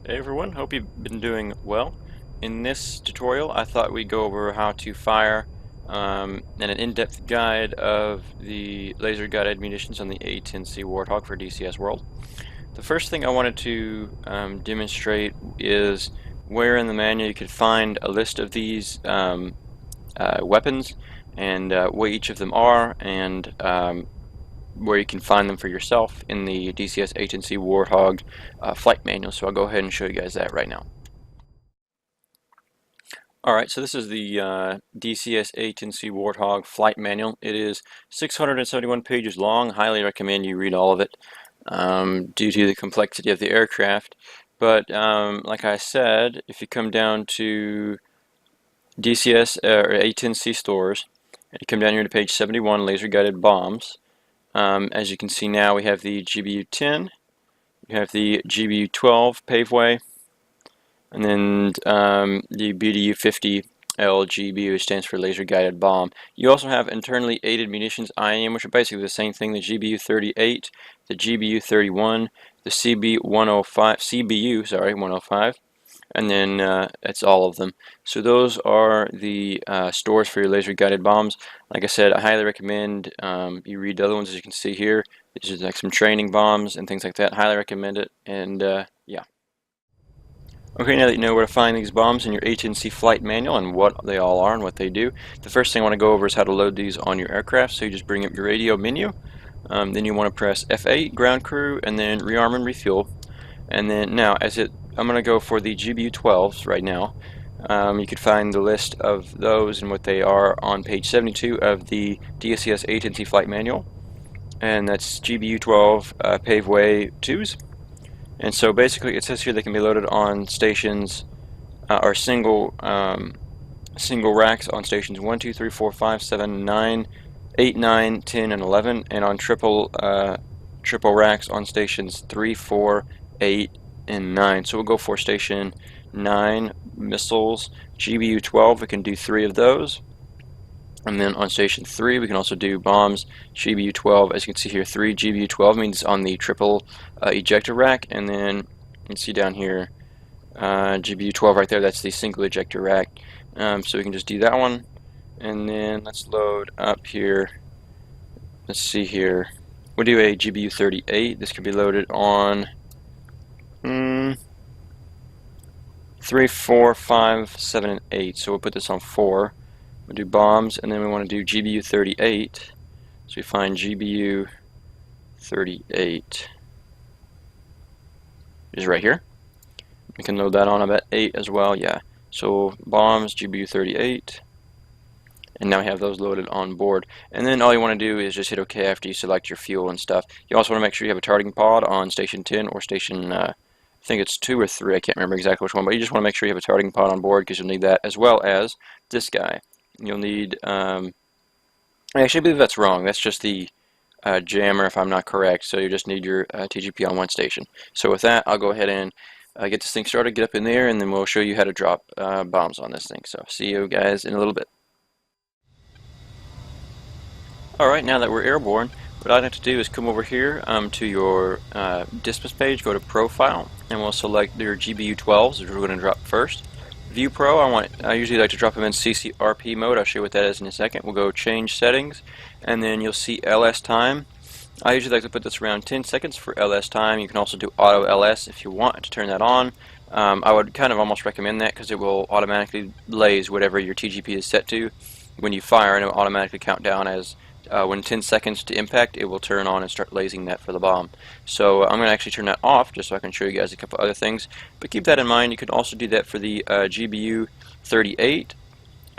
Hey everyone, hope you've been doing well. In this tutorial I thought we'd go over how to fire and an in-depth guide of the laser guided munitions on the A-10C Warthog for DCS World. The first thing I wanted to demonstrate is where in the manual you could find a list of these weapons and what each of them are, and where you can find them for yourself in the DCS A-10C Warthog flight manual. So I'll go ahead and show you guys that right now. Alright, so this is the DCS A-10C Warthog flight manual. It is 671 pages long. Highly recommend you read all of it due to the complexity of the aircraft. But like I said, if you come down to DCS or A-10C stores, and you come down here to page 71, laser guided bombs, as you can see now, we have the GBU-10, we have the GBU-12 paveway, and then the BDU-50 LGB, which stands for laser guided bomb. You also have internally aided munitions IAM, which are basically the same thing: the GBU-38, the GBU-31, the CBU-105, and then that's all of them. So those are the stores for your laser guided bombs. Like I said, I highly recommend you read the other ones. As you can see here, these are like some training bombs and things like that. Highly recommend it. And yeah. Okay, now that you know where to find these bombs in your A-10C flight manual and what they all are and what they do, the first thing I want to go over is how to load these on your aircraft. So you just bring up your radio menu, then you want to press F8, ground crew, and then rearm and refuel. And then now, I'm going to go for the GBU-12s right now. You can find the list of those and what they are on page 72 of the DCS A-10C flight manual. And that's GBU-12 paveway 2s. And so basically it says here they can be loaded on stations or single racks on stations 1, 2, 3, 4, 5, 7, 9, 8, 9, 10, and 11, and on triple racks on stations 3, 4, 8, and 9. So we'll go for station 9, missiles, GBU-12, we can do 3 of those. And then on station 3 we can also do bombs, GBU-12. As you can see here, 3 GBU-12 means on the triple ejector rack. And then you can see down here GBU-12 right there, that's the single ejector rack. So we can just do that one. And then let's load up here. Let's see here. We'll do a GBU-38. This can be loaded on 3, 4, 5, 7, and 8. So we'll put this on 4. We'll do bombs, and then we want to do GBU-38. So we find GBU-38 is right here. We can load that on about 8 as well, yeah. So bombs, GBU-38, and now we have those loaded on board. And then all you want to do is just hit OK after you select your fuel and stuff. You also want to make sure you have a targeting pod on station 10 or station, I think it's 2 or 3, I can't remember exactly which one, but you just want to make sure you have a targeting pod on board because you'll need that, as well as this guy. You'll need, I actually believe that's wrong. That's just the jammer if I'm not correct. So you just need your TGP on one station. So with that, I'll go ahead and get this thing started, get up in there, and then we'll show you how to drop bombs on this thing. So see you guys in a little bit. Alright, now that we're airborne, what I'd have to do is come over here to your dismiss page, go to Profile, and we'll select your GBU-12s, which we're going to drop first. View Pro, I usually like to drop them in CCRP mode. I'll show you what that is in a second. We'll go Change Settings, and then you'll see LS Time. I usually like to put this around 10 seconds for LS Time. You can also do Auto LS if you want to turn that on. I would kind of almost recommend that because it will automatically laze whatever your TGP is set to when you fire, and it will automatically count down as when 10 seconds to impact, it will turn on and start lasing that for the bomb. So I'm going to actually turn that off just so I can show you guys a couple other things. But keep that in mind. You can also do that for the GBU-38.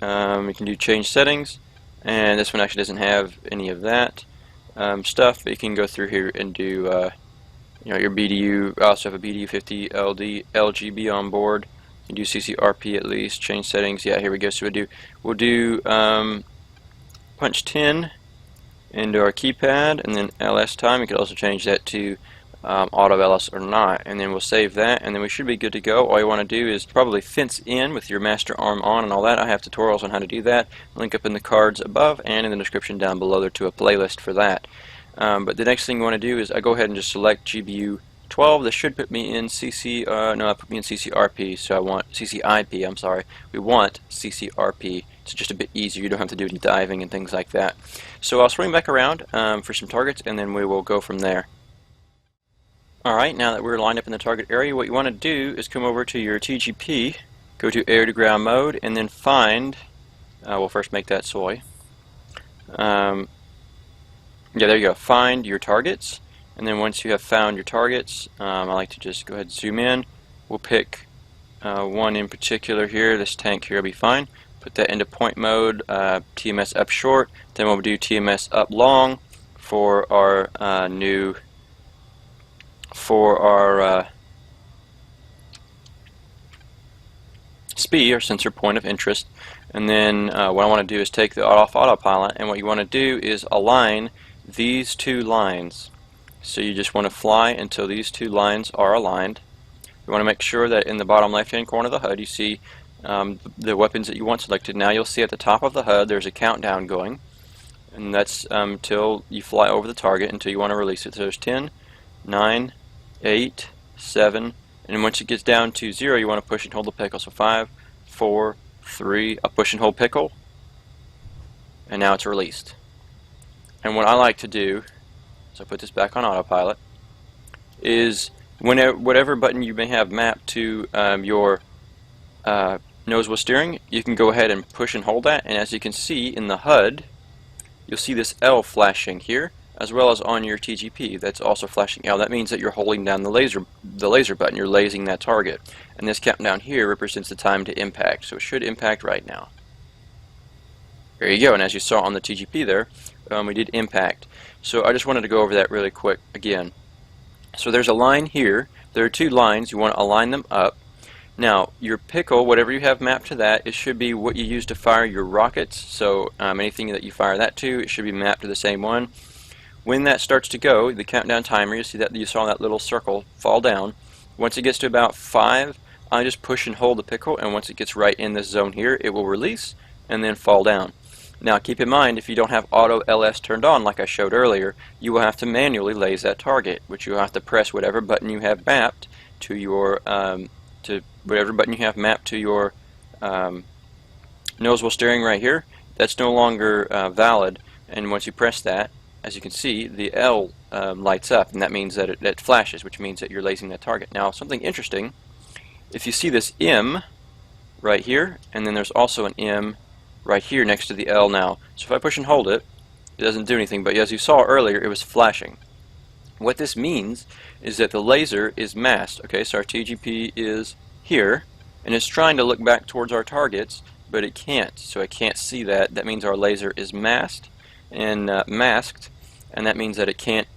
You can do change settings, and this one actually doesn't have any of that stuff. But you can go through here and do your BDU. I also have a BDU-50 LGB on board. You can do CCRP at least. Change settings. Yeah, here we go. So we'll do punch 10 into our keypad, and then LS time. You could also change that to auto LS or not, and then we'll save that, and then we should be good to go. All you want to do is probably fence in with your master arm on and all that. I have tutorials on how to do that. Link up in the cards above and in the description down below there to a playlist for that. But the next thing you want to do is I go ahead and just select GBU-12 12. This should put me in CC, no, that put me in CCRP, so I want CCIP, I'm sorry. We want CCRP. It's just a bit easier. You don't have to do any diving and things like that. So I'll swing back around for some targets, and then we will go from there. Alright, now that we're lined up in the target area, what you want to do is come over to your TGP, go to air to ground mode, and then find, we'll first make that soy. Yeah, there you go. Find your targets, and then once you have found your targets, I like to just go ahead and zoom in. We'll pick one in particular here. This tank here will be fine. Put that into point mode, TMS up short, then we'll do TMS up long for our SPI, or sensor point of interest. And then what I want to do is take the off autopilot, and what you want to do is align these two lines. So you just want to fly until these two lines are aligned. You want to make sure that in the bottom left hand corner of the HUD you see the weapons that you want selected. Now you'll see at the top of the HUD there's a countdown going, and that's until you fly over the target until you want to release it. So there's 10, 9, 8, 7, and once it gets down to 0 you want to push and hold the pickle. So 5, 4, 3, a push and hold pickle, and now it's released. And what I like to do, so I put this back on autopilot, is whatever button you may have mapped to your nose wheel steering, you can go ahead and push and hold that, and as you can see in the HUD, you'll see this L flashing here, as well as on your TGP. That's also flashing L. That means that you're holding down the laser button. You're lasering that target, and this countdown here represents the time to impact. So it should impact right now. There you go. And as you saw on the TGP there, we did impact. So I just wanted to go over that really quick again. So there's a line here. There are two lines. You want to align them up. Now, your pickle, whatever you have mapped to that, it should be what you use to fire your rockets. So anything that you fire that to, it should be mapped to the same one. When that starts to go, the countdown timer, you see that you saw that little circle fall down. Once it gets to about 5, I just push and hold the pickle, and once it gets right in this zone here, it will release and then fall down. Now keep in mind, if you don't have auto LS turned on like I showed earlier, you will have to manually laze that target, which you'll have to press whatever button you have mapped to your nose wheel steering right here. That's no longer valid, and once you press that, as you can see, the L lights up, and that means that it flashes, which means that you're lasing that target. Now, something interesting, if you see this M right here, and then there's also an M right here next to the L now. So if I push and hold it, it doesn't do anything, but as you saw earlier, it was flashing. What this means is that the laser is masked. Okay, so our TGP is here, and it's trying to look back towards our targets, but it can't. So I can't see that. That means our laser is masked, and that means that it can't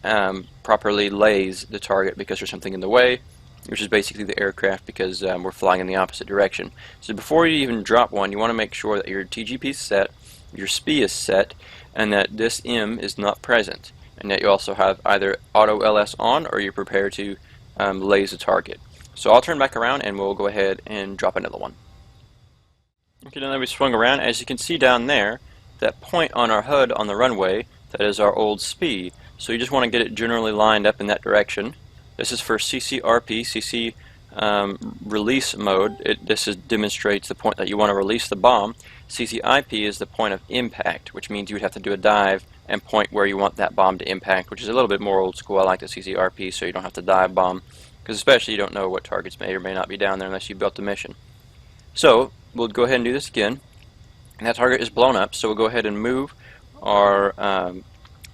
properly laze the target because there's something in the way, which is basically the aircraft, because we're flying in the opposite direction. So before you even drop one, you want to make sure that your TGP is set, your SPI is set, and that this M is not present, and that you also have either auto LS on or you're prepared to laze the target. So I'll turn back around and we'll go ahead and drop another one. Okay, now that we swung around, as you can see down there, that point on our HUD on the runway, that is our old SPI. So you just want to get it generally lined up in that direction. This is for CCRP, CC release mode. This demonstrates the point that you want to release the bomb. CCIP is the point of impact, which means you would have to do a dive and point where you want that bomb to impact, which is a little bit more old school. I like the CCRP, so you don't have to dive bomb, because especially you don't know what targets may or may not be down there unless you built the mission. So we'll go ahead and do this again. And that target is blown up, so we'll go ahead and move our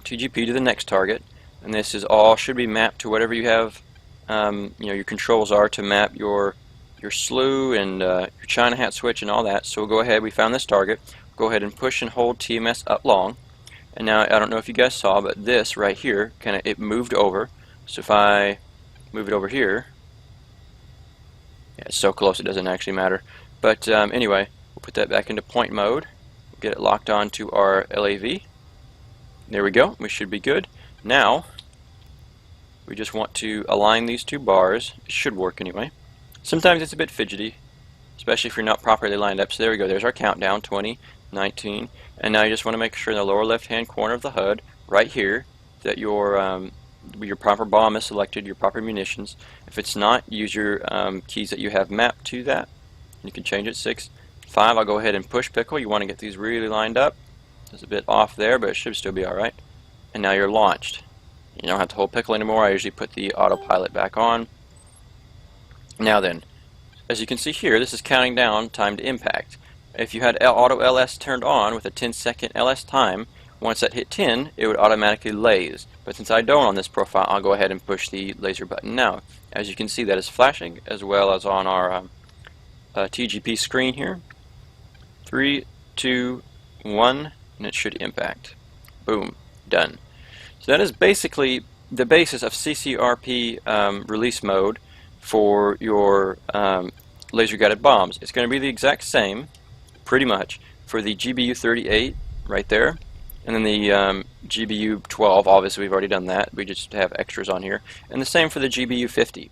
TGP to the next target, and this is all should be mapped to whatever you have your controls are to map your slew and your China hat switch and all that. So we'll go ahead, we found this target, go ahead and push and hold TMS up long, and now I don't know if you guys saw, but this right here it moved over. So if I move it over here, yeah, it's so close it doesn't actually matter, but anyway, we'll put that back into point mode, get it locked on to our LAV. There we go, we should be good. Now we just want to align these two bars. It should work anyway. Sometimes it's a bit fidgety, especially if you're not properly lined up. So there we go, there's our countdown, 20, 19, and now you just want to make sure in the lower left hand corner of the HUD right here that your your proper bomb is selected, your proper munitions. If it's not, use your keys that you have mapped to that. You can change it. 6, 5. I'll go ahead and push pickle. You want to get these really lined up. It's a bit off there, but it should still be alright. And now you're launched. You don't have to hold pickle anymore. I usually put the autopilot back on. Now then, as you can see here, this is counting down time to impact. If you had auto LS turned on with a 10-second LS time, once that hit 10, it would automatically laze. But since I don't on this profile, I'll go ahead and push the laser button now. As you can see, that is flashing, as well as on our TGP screen here. 3, 2, 1, and it should impact. Boom, done. So that is basically the basis of CCRP release mode for your laser guided bombs. It's going to be the exact same, pretty much, for the GBU-38 right there, and then the GBU-12. Obviously we've already done that, we just have extras on here, and the same for the GBU-50.